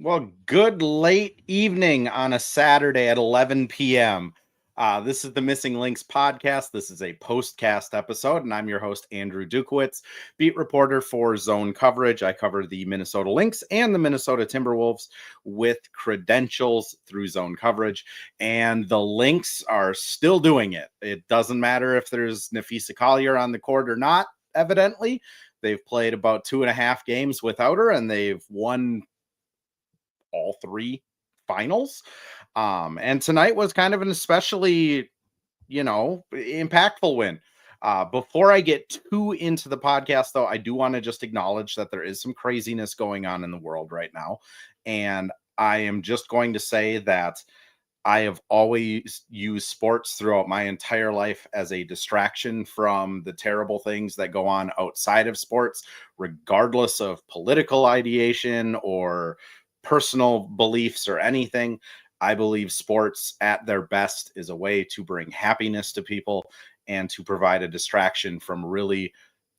Well, good late evening on a Saturday at 11 p.m. This is the Missing Links podcast. This is a postcast episode, and I'm your host, Andrew Dukowitz, beat reporter for Zone Coverage. I cover the Minnesota Lynx and the Minnesota Timberwolves with credentials through Zone Coverage, and the Lynx are still doing it. It doesn't matter if there's Napheesa Collier on the court or not, evidently. They've played about 2.5 games without her, and they've won all three finals. And tonight was kind of an especially, impactful win. Before I get too into the podcast, though, I do want to just acknowledge that there is some craziness going on in the world right now. And I am just going to say that I have always used sports throughout my entire life as a distraction from the terrible things that go on outside of sports, regardless of political ideation or personal beliefs or anything. I believe sports at their best is a way to bring happiness to people and to provide a distraction from really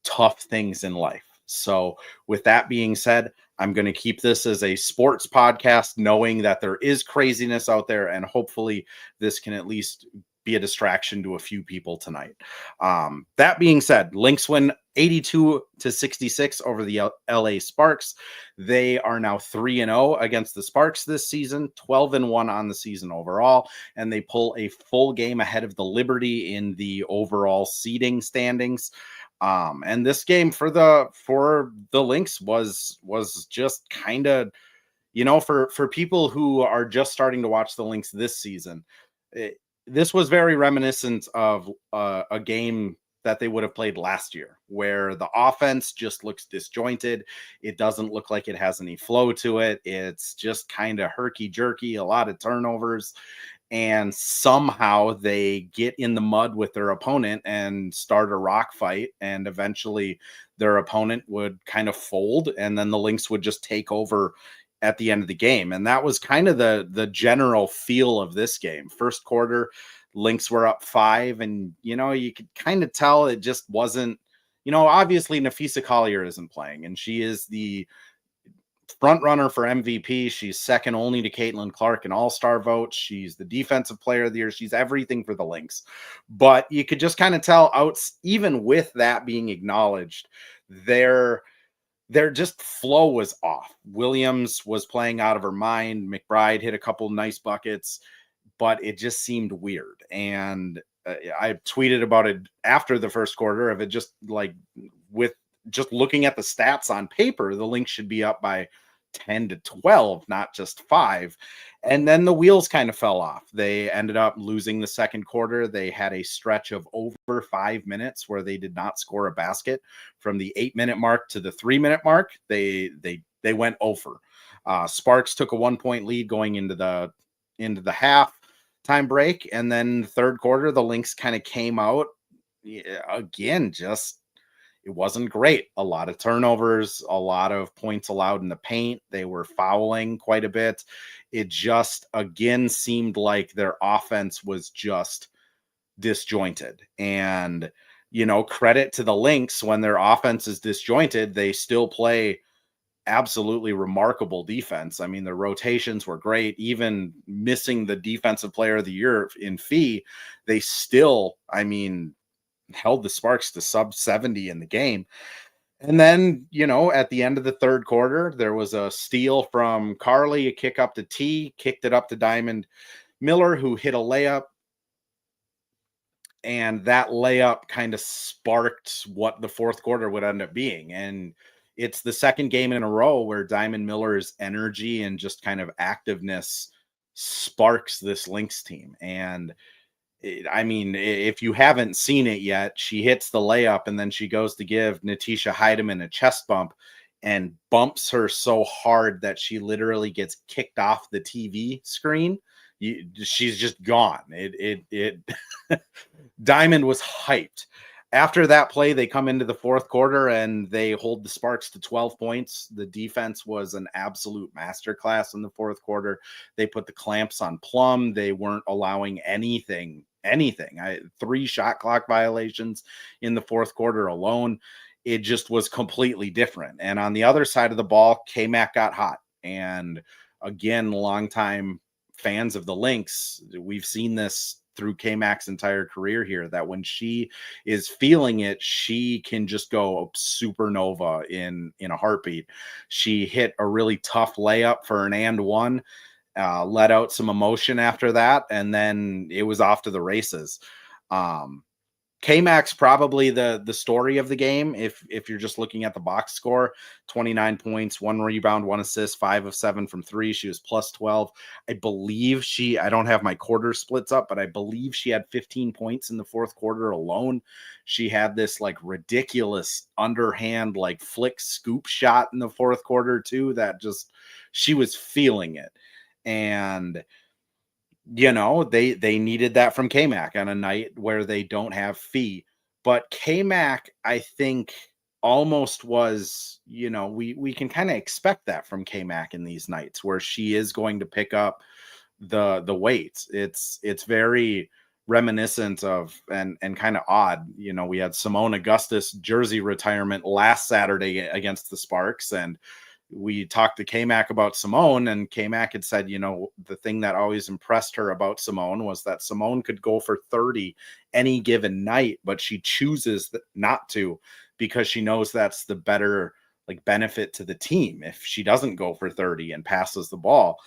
tough things in life. So, with that being said, I'm going to keep this as a sports podcast, knowing that there is craziness out there, and hopefully this can at least be a distraction to a few people tonight. That being said, Lynx win 82-66 over the LA Sparks. They are now 3-0 against the Sparks this season, 12-1 on the season overall, and they pull a full game ahead of the Liberty in the overall seeding standings. And this game for the Lynx was just kind of, for people who are just starting to watch the Lynx this season, this was very reminiscent of a game that they would have played last year, where the offense just looks disjointed. It doesn't look like it has any flow to it. It's just kind of herky-jerky, a lot of turnovers. And somehow they get in the mud with their opponent and start a rock fight. And eventually their opponent would kind of fold. And then the Lynx would just take over at the end of the game. And that was kind of the general feel of this game. First quarter, Lynx were up 5. And, you could kind of tell it just wasn't, obviously Napheesa Collier isn't playing. And she is the front runner for MVP. She's second only to Caitlin Clark in all-star votes. She's the defensive player of the year. She's everything for the Lynx. But you could just kind of tell even with that being acknowledged, their just flow was off. Williams was playing out of her mind. McBride hit a couple nice buckets, but it just seemed weird. And I tweeted about it after the first quarter of it, just like with just looking at the stats on paper, the Lynx should be up by 10-12, not just 5. And then the wheels kind of fell off. They ended up losing the second quarter. They had a stretch of over 5 minutes where they did not score a basket. From the 8-minute mark to the 3-minute mark, they went over. Sparks took a 1-point lead going into the half time break. And then third quarter, the Lynx kind of came out again, just it wasn't great. A lot of turnovers, a lot of points allowed in the paint. They were fouling quite a bit. It just, again, seemed like their offense was just disjointed. And, credit to the Lynx, when their offense is disjointed, they still play absolutely remarkable defense. I mean, the rotations were great. Even missing the defensive player of the year in Fee, they still, held the Sparks to sub 70 in the game. And then, at the end of the third quarter, there was a steal from Carly, a kick up to T, kicked it up to Diamond Miller, who hit a layup. And that layup kind of sparked what the fourth quarter would end up being. And it's the second game in a row where Diamond Miller's energy and just kind of activeness sparks this Lynx team. And if you haven't seen it yet, she hits the layup and then she goes to give Natisha Heidemann a chest bump and bumps her so hard that she literally gets kicked off the TV screen. She's just gone. Diamond was hyped. After that play, they come into the fourth quarter and they hold the Sparks to 12 points. The defense was an absolute masterclass in the fourth quarter. They put the clamps on Plum. They weren't allowing anything. 3 shot clock violations in the fourth quarter alone. It just was completely different. And on the other side of the ball, K-Mac got hot. And again, longtime fans of the Lynx, we've seen this through K-Mac's entire career here, that when she is feeling it, she can just go supernova in a heartbeat. She hit a really tough layup for an and one, let out some emotion after that, and then it was off to the races. K-Mac's probably the story of the game. If you're just looking at the box score, 29 points, 1 rebound, 1 assist, 5 of 7 from 3. She was plus 12. I believe I don't have my quarter splits up, but I believe she had 15 points in the fourth quarter alone. She had this like ridiculous underhand, like flick scoop shot in the fourth quarter too, that just, she was feeling it. And they needed that from K-Mac on a night where they don't have Fee. But K-Mac, I think, almost was, we can kind of expect that from K-Mac in these nights where she is going to pick up the weights. It's very reminiscent of and kind of odd. We had Simone Augustus jersey retirement last Saturday against the Sparks, and we talked to K-Mac about Simone, and K-Mac had said, the thing that always impressed her about Simone was that Simone could go for 30 any given night, but she chooses not to because she knows that's the better like benefit to the team if she doesn't go for 30 and passes the ball.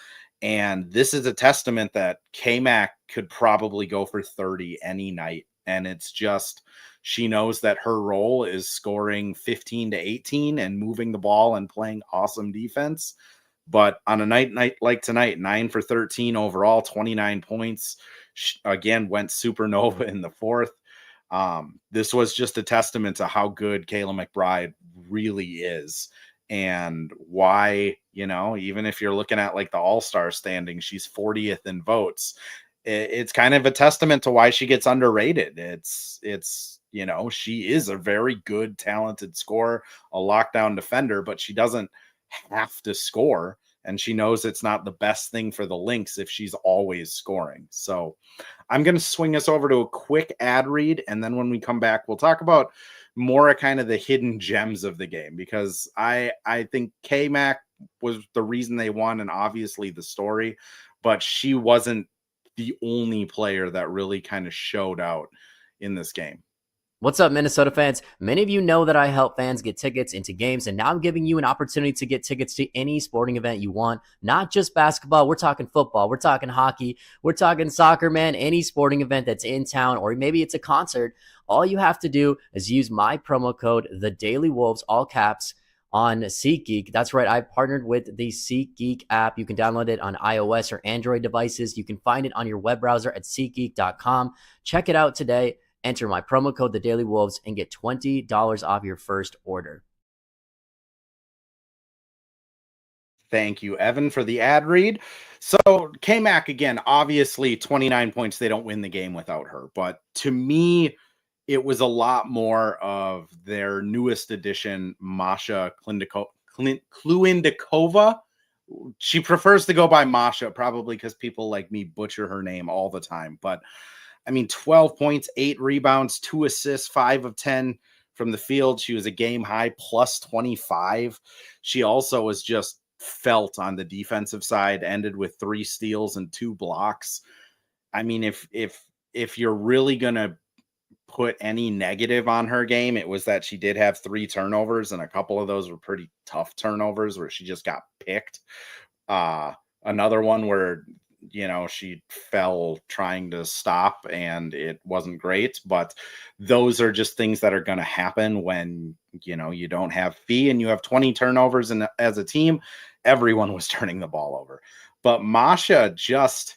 And this is a testament that K-Mac could probably go for 30 any night. And it's just, she knows that her role is scoring 15 to 18 and moving the ball and playing awesome defense. But on a night like tonight, 9 for 13 overall, 29 points, again, went supernova in the fourth. This was just a testament to how good Kayla McBride really is, and why, even if you're looking at like the all-star standing, she's 40th in votes. It's kind of a testament to why she gets underrated. It's she is a very good, talented scorer, a lockdown defender, but she doesn't have to score. And she knows it's not the best thing for the Lynx if she's always scoring. So I'm going to swing us over to a quick ad read. And then when we come back, we'll talk about more kind of the hidden gems of the game, because I think K-Mac was the reason they won, and obviously the story, but she wasn't the only player that really kind of showed out in this game. What's up, Minnesota fans? Many of you know that I help fans get tickets into games, and now I'm giving you an opportunity to get tickets to any sporting event you want, not just basketball. We're talking football, we're talking hockey, we're talking soccer, man, any sporting event that's in town, or maybe it's a concert. All you have to do is use my promo code, The Daily Wolves, all caps, on SeatGeek. That's right, I partnered with the SeatGeek app. You can download it on iOS or Android devices. You can find it on your web browser at SeatGeek.com. Check it out today. Enter my promo code, The Daily Wolves, and get $20 off your first order. Thank you, Evan, for the ad read. So K-Mac, again, obviously 29 points. They don't win the game without her. But to me, it was a lot more of their newest addition, Masha Kliundikova. She prefers to go by Masha, probably because people like me butcher her name all the time. But 12 points, 8 rebounds, 2 assists, 5 of 10 from the field. She was a game high plus 25. She also was just felt on the defensive side, ended with 3 steals and 2 blocks. If you're really going to put any negative on her game, it was that she did have 3 turnovers, and a couple of those were pretty tough turnovers where she just got picked. Another one where she fell trying to stop and it wasn't great, but those are just things that are going to happen when you don't have Fee and you have 20 turnovers, and as a team everyone was turning the ball over. But Masha just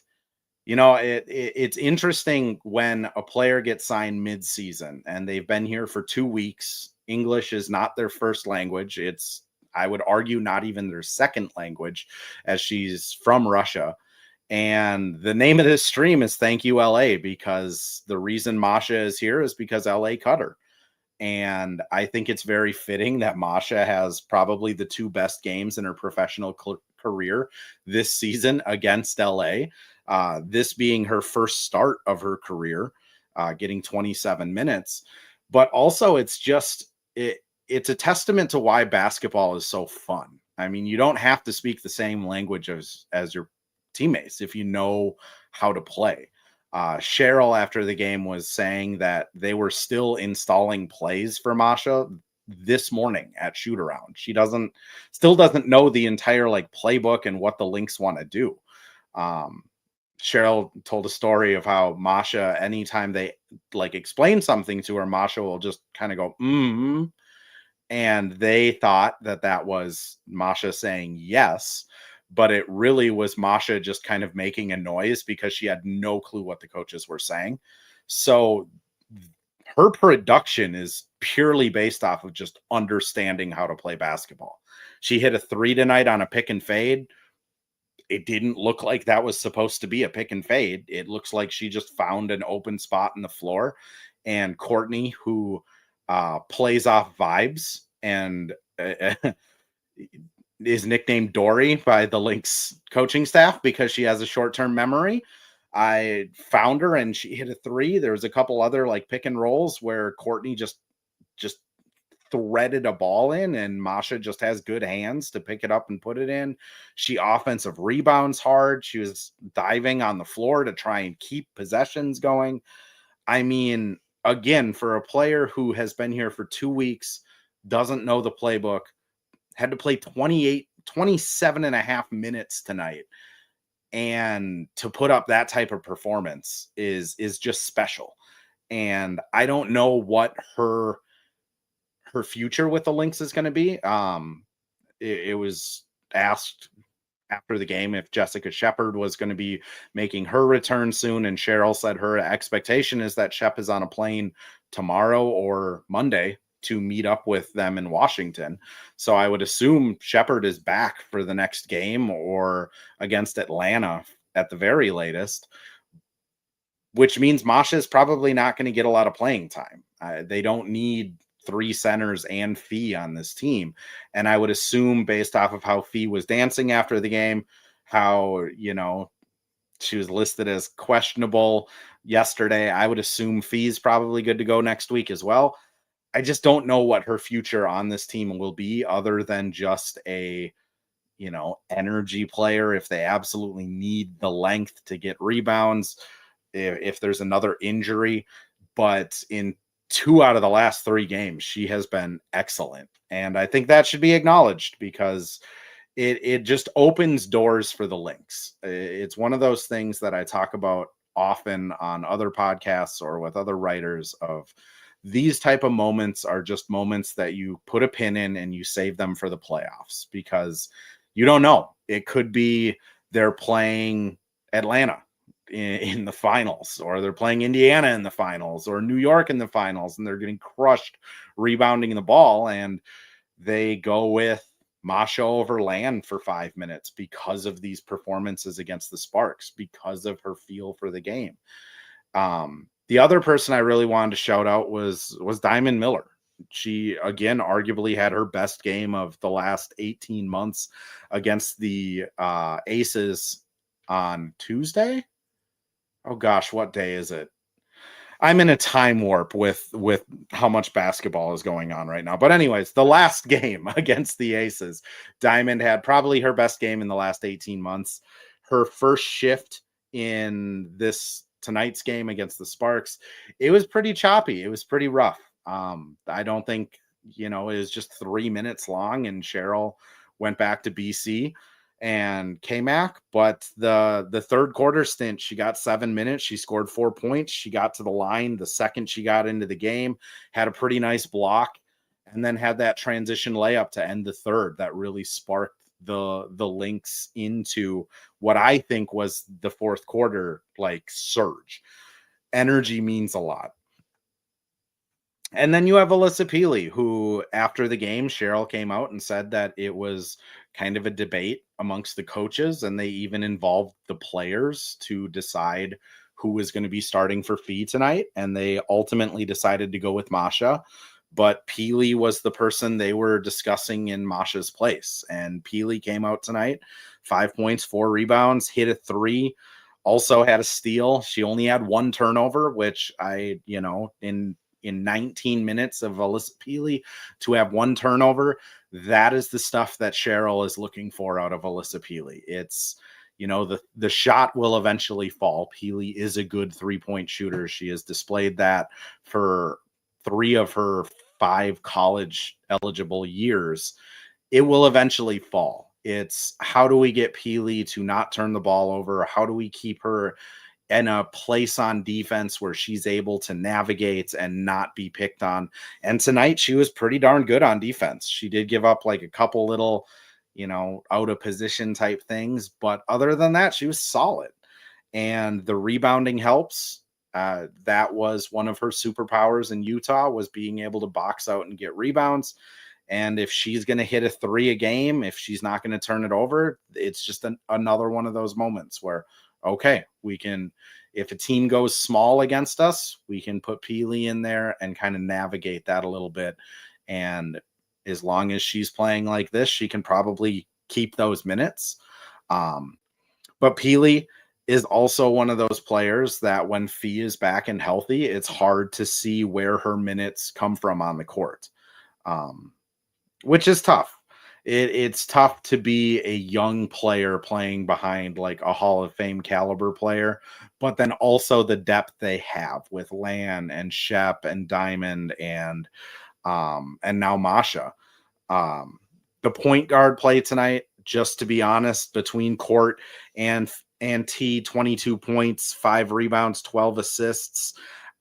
it's interesting when a player gets signed mid-season and they've been here for 2 weeks. English is not their first language. It's, I would argue, not even their second language, as she's from Russia. And the name of this stream is Thank You LA, because the reason Masha is here is because LA cut her. And I think it's very fitting that Masha has probably the 2 best games in her professional career this season against LA. This being her first start of her career, getting 27 minutes. But also it's a testament to why basketball is so fun. I mean, you don't have to speak the same language as your teammates if you know how to play. Cheryl, after the game, was saying that they were still installing plays for Masha this morning at shoot around. She still doesn't know the entire like playbook and what the Lynx want to do. Um, Cheryl told a story of how Masha, anytime they like explain something to her, Masha will just kind of go, mm-hmm. And they thought that that was Masha saying yes, but it really was Masha just kind of making a noise because she had no clue what the coaches were saying. So her production is purely based off of just understanding how to play basketball. She hit a 3 tonight on a pick and fade. It didn't look like that was supposed to be a pick and fade. It looks like she just found an open spot in the floor. And Courtney, who plays off vibes and is nicknamed Dory by the Lynx coaching staff because she has a short-term memory. I found her and she hit a 3. There was a couple other like pick and rolls where Courtney just threaded a ball in, and Masha just has good hands to pick it up and put it in. She offensive rebounds hard. She was diving on the floor to try and keep possessions going. I mean, again, for a player who has been here for 2 weeks, doesn't know the playbook, had to play 27 and a half minutes tonight, and to put up that type of performance is just special. And I don't know what her future with the Lynx is going to be. It was asked after the game if Jessica Shepard was going to be making her return soon, and Cheryl said her expectation is that Shep is on a plane tomorrow or Monday to meet up with them in Washington. So I would assume Shepard is back for the next game or against Atlanta at the very latest, which means Masha is probably not going to get a lot of playing time. They don't need 3 centers and Fee on this team. And I would assume, based off of how Fee was dancing after the game, how, she was listed as questionable yesterday, I would assume Fee's probably good to go next week as well. I just don't know what her future on this team will be other than just a, energy player if they absolutely need the length to get rebounds, if there's another injury. But in 2 out of the last 3 games, she has been excellent. And I think that should be acknowledged because it just opens doors for the Lynx. It's one of those things that I talk about often on other podcasts or with other writers of these type of moments are just moments that you put a pin in and you save them for the playoffs because you don't know. It could be they're playing Atlanta in the finals, or they're playing Indiana in the finals, or New York in the finals, and they're getting crushed rebounding the ball, and they go with Masha over Land for 5 minutes because of these performances against the Sparks, because of her feel for the game. The other person I really wanted to shout out was Diamond Miller. She, again, arguably had her best game of the last 18 months against the Aces on Tuesday. Oh gosh, what day is it? I'm in a time warp with how much basketball is going on right now. But anyways, the last game against the Aces, Diamond had probably her best game in the last 18 months. Her first shift in this tonight's game against the Sparks, it was pretty choppy. It was pretty rough. I don't think, it was just 3 minutes long, and Cheryl went back to BC and K-Mac, but the third quarter stint, she got 7 minutes. She scored 4 points. She got to the line the second she got into the game, had a pretty nice block, and then had that transition layup to end the third that really sparked the Lynx into what I think was the fourth quarter like surge. Energy means a lot. And then you have Alyssa Peely, who after the game, Cheryl came out and said that it was kind of a debate amongst the coaches, and they even involved the players to decide who was going to be starting for Fee tonight. And they ultimately decided to go with Masha, but Peely was the person they were discussing in Masha's place. And Peely came out tonight, 5 points, 4 rebounds, hit a 3, also had a steal. She only had 1 turnover, which in in 19 minutes of Alyssa Peely to have 1 turnover. That is the stuff that Cheryl is looking for out of Alyssa Peely. It's, the shot will eventually fall. Peely is a good 3-point shooter. She has displayed that for 3 of her 5 college eligible years. It will eventually fall. It's how do we get Peely to not turn the ball over? How do we keep her in a place on defense where she's able to navigate and not be picked on? And tonight she was pretty darn good on defense. She did give up like a couple little, out of position type things, but other than that, she was solid. And the rebounding helps. That was one of her superpowers in Utah, was being able to box out and get rebounds. And if she's going to hit a 3 a game, if she's not going to turn it over, it's just another one of those moments where, okay, we can, if a team goes small against us, we can put Peely in there and kind of navigate that a little bit. And as long as she's playing like this, she can probably keep those minutes. But Peely is also one of those players that when Fee is back and healthy, it's hard to see where her minutes come from on the court. Which is tough. It's tough to be a young player playing behind like a Hall of Fame caliber player, but then also the depth they have with Lan and Shep and Diamond and now Masha. The point guard play tonight, just to be honest, between Court and T, 22 points, 5 rebounds, 12 assists.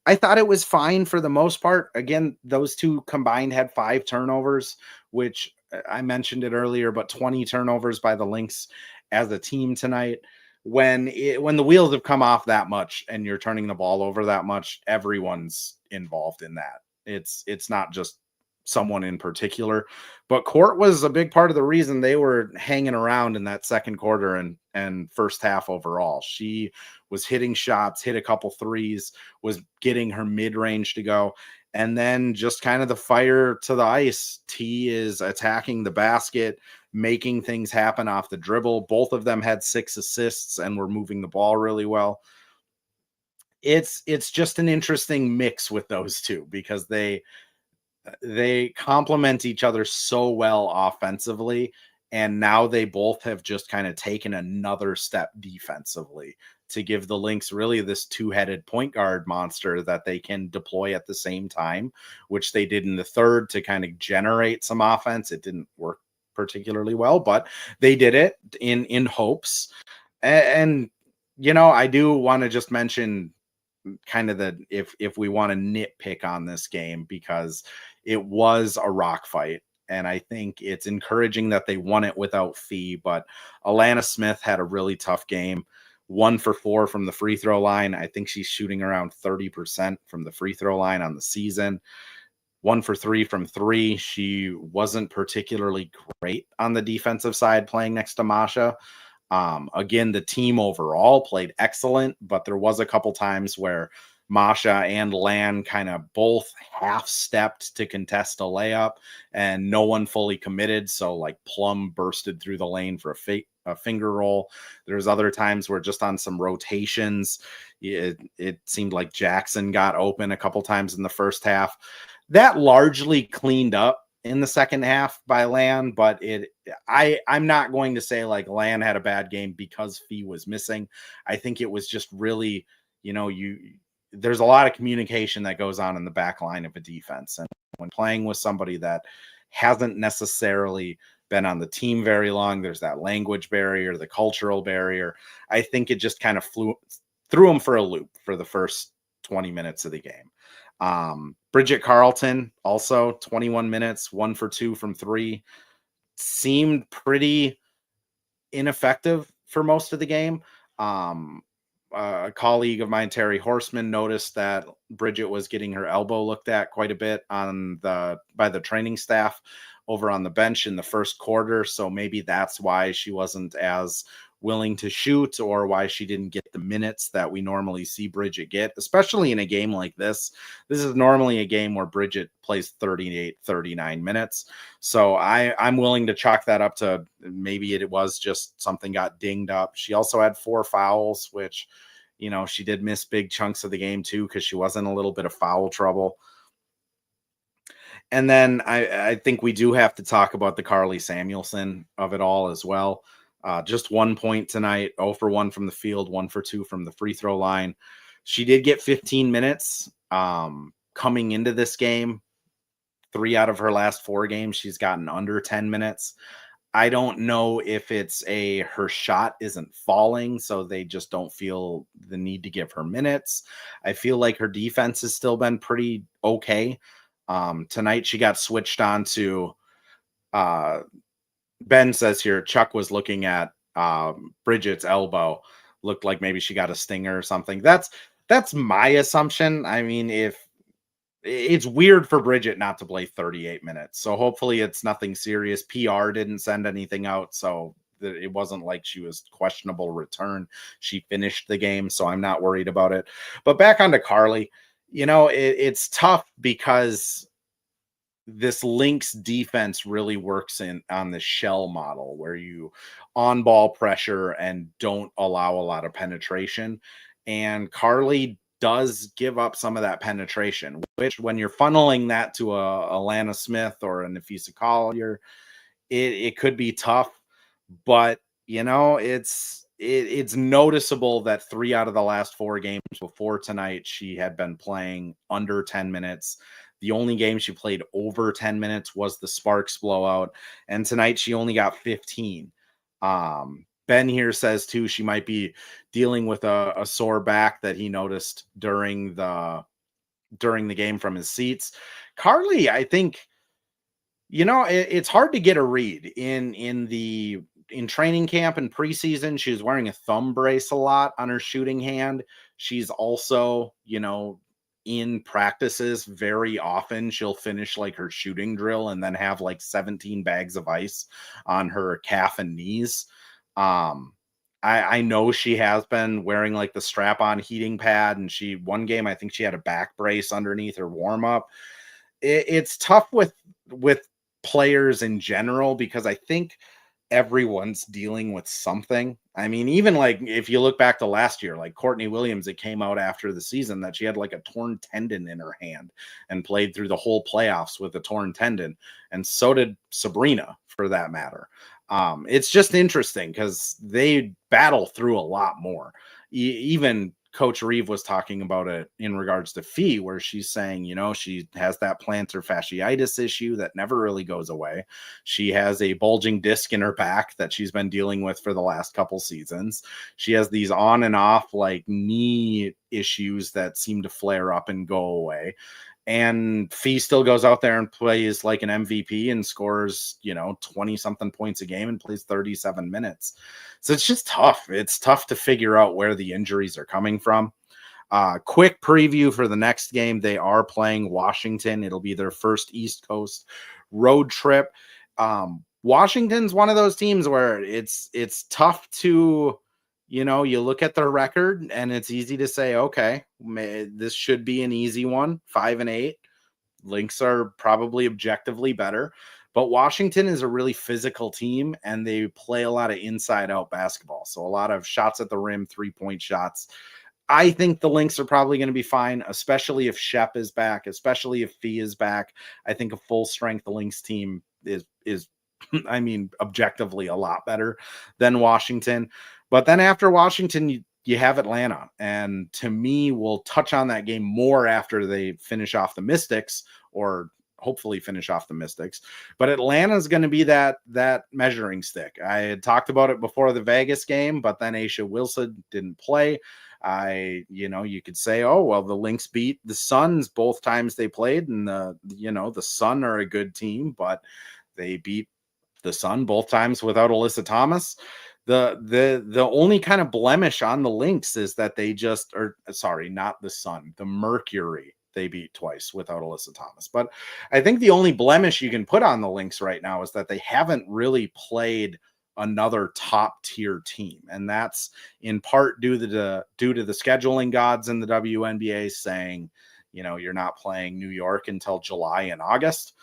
I thought it was fine for the most part. Again, those two combined had 5 turnovers, which I mentioned it earlier, but 20 turnovers by the Lynx as a team tonight. When the wheels have come off that much and you're turning the ball over that much, everyone's involved in that. It's not just someone in particular, but Court was a big part of the reason they were hanging around in that second quarter and first half overall. She was hitting shots, hit a couple threes, was getting her mid-range to go. And then just kind of the fire to the ice. T is attacking the basket, making things happen off the dribble. Both of them had 6 assists and were moving the ball really well. It's just an interesting mix with those two because they complement each other so well offensively, and now they both have just kind of taken another step defensively to give the Lynx really this 2-headed point guard monster that they can deploy at the same time, which they did in the third to kind of generate some offense. It didn't work particularly well, but they did it in hopes. And I do want to just mention kind of if we want to nitpick on this game, because it was a rock fight, and I think it's encouraging that they won it without Fee. But Alana Smith had a really tough game. 1 for 4 from the free throw line. I think she's shooting around 30% from the free throw line on the season. 1 for 3 from 3. She wasn't particularly great on the defensive side playing next to Masha. Again, the team overall played excellent, but there was a couple times where Masha and Lan kind of both half-stepped to contest a layup, and no one fully committed. So, like, Plum bursted through the lane for a finger roll. There's other times where just on some rotations, it seemed like Jackson got open a couple times in the first half. That largely cleaned up in the second half by Lan, but I'm not going to say like Lan had a bad game because Fee was missing. I think it was just really, there's a lot of communication that goes on in the back line of a defense. And when playing with somebody that hasn't necessarily been on the team very long, there's that language barrier, the cultural barrier. I think it just kind of threw them for a loop for the first 20 minutes of the game. Bridget Carlton, also 21 minutes, 1 for 2 from 3, seemed pretty ineffective for most of the game. A colleague of mine, Terry Horseman, noticed that Bridget was getting her elbow looked at quite a bit by the training staff over on the bench in the first quarter. So maybe that's why she wasn't as willing to shoot, or why she didn't get the minutes that we normally see Bridget get, especially in a game like this. This is normally a game where Bridget plays 38, 39 minutes. So I'm willing to chalk that up to maybe it was just something got dinged up. She also had 4 fouls, which, she did miss big chunks of the game too, because she was in a little bit of foul trouble. And then I think we do have to talk about the Carly Samuelson of it all as well. Just 1 point tonight, 0 for 1 from the field, 1 for 2 from the free throw line. She did get 15 minutes coming into this game. 3 out of her last 4 games, she's gotten under 10 minutes. I don't know if it's her shot isn't falling, so they just don't feel the need to give her minutes. I feel like her defense has still been pretty okay. Tonight she got switched on to Ben says here Chuck was looking at Bridget's elbow. Looked like maybe she got a stinger or something. That's my assumption. I mean, if it's weird for Bridget not to play 38 minutes. So hopefully it's nothing serious. PR didn't send anything out, so it wasn't like she was questionable return. She finished the game, so I'm not worried about it. But back onto Carly, it's tough because this Lynx defense really works on the shell model where you on ball pressure and don't allow a lot of penetration. And Carly does give up some of that penetration, which when you're funneling that to a Lana Smith or a Napheesa Collier, it could be tough. But it's noticeable that 3 out of the last 4 games before tonight, she had been playing under 10 minutes. The only game she played over 10 minutes was the Sparks blowout. And tonight she only got 15. Ben here says too, she might be dealing with a sore back that he noticed during the game from his seats. Carly, I think, it's hard to get a read in training camp and preseason. She was wearing a thumb brace a lot on her shooting hand. She's also, in practices very often she'll finish like her shooting drill and then have like 17 bags of ice on her calf and knees. I know she has been wearing like the strap-on heating pad, and one game I think she had a back brace underneath her warm-up. It's tough with players in general because I think everyone's dealing with something. I mean, even like if you look back to last year, like Courtney Williams, it came out after the season that she had like a torn tendon in her hand and played through the whole playoffs with a torn tendon. And so did Sabrina, for that matter. It's just interesting because they battle through a lot more. Even Coach Reeve was talking about it in regards to Fee, where she's saying, she has that plantar fasciitis issue that never really goes away. She has a bulging disc in her back that she's been dealing with for the last couple seasons. She has these on and off like knee issues that seem to flare up and go away. And Fee still goes out there and plays like an MVP and scores, 20 something points a game and plays 37 minutes. So it's just tough. It's tough to figure out where the injuries are coming from. Quick preview for the next game. They are playing Washington. It'll be their first East Coast road trip. Washington's one of those teams where it's tough to, you look at their record and it's easy to say, okay, this should be an easy one, 5-8. Lynx are probably objectively better, but Washington is a really physical team and they play a lot of inside out basketball. So a lot of shots at the rim, 3-point shots. I think the Lynx are probably going to be fine, especially if Shep is back, especially if Fee is back. I think a full strength Lynx team is I mean, objectively a lot better than Washington. But then after Washington, you have Atlanta. And to me, we'll touch on that game more after they finish off the Mystics, or hopefully finish off the Mystics. But Atlanta is going to be that measuring stick. I had talked about it before the Vegas game, but then Aisha Wilson didn't play. You could say, oh, well, the Lynx beat the Suns both times they played, and the Sun are a good team, but they beat the Sun both times without Alyssa Thomas. The only kind of blemish on the Lynx is that they not the Sun, the Mercury they beat twice without Alyssa Thomas. But I think the only blemish you can put on the Lynx right now is that they haven't really played another top tier team. And that's in part due to the scheduling gods in the WNBA saying, you're not playing New York until July and August,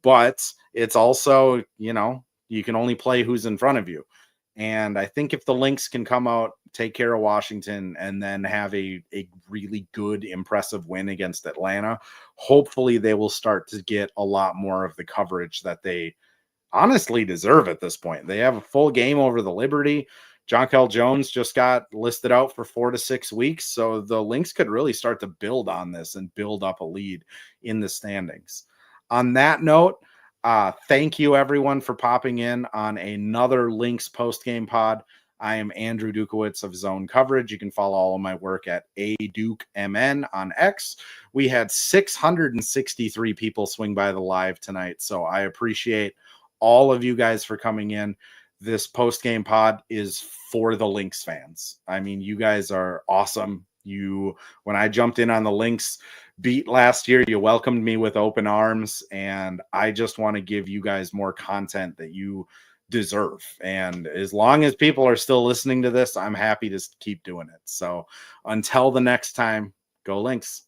but it's also, you can only play who's in front of you. And I think if the Lynx can come out take care of Washington, and then have a really good, impressive win against Atlanta, hopefully they will start to get a lot more of the coverage that they honestly deserve at this point. They have a full game over the Liberty. Jonquel Jones just got listed out for 4 to 6 weeks. So the Lynx could really start to build on this and build up a lead in the standings. On that note, thank you everyone for popping in on another Lynx post-game pod. I am Andrew Dukowitz of Zone Coverage. You can follow all of my work at ADukeMN on X. We had 663 people swing by the live tonight, so I appreciate all of you guys for coming in. This post-game pod is for the Lynx fans. I mean, you guys are awesome. When I jumped in on the Lynx beat last year, you welcomed me with open arms, and I just want to give you guys more content that you deserve. And as long as people are still listening to this, I'm happy to keep doing it. So until the next time, go Lynx.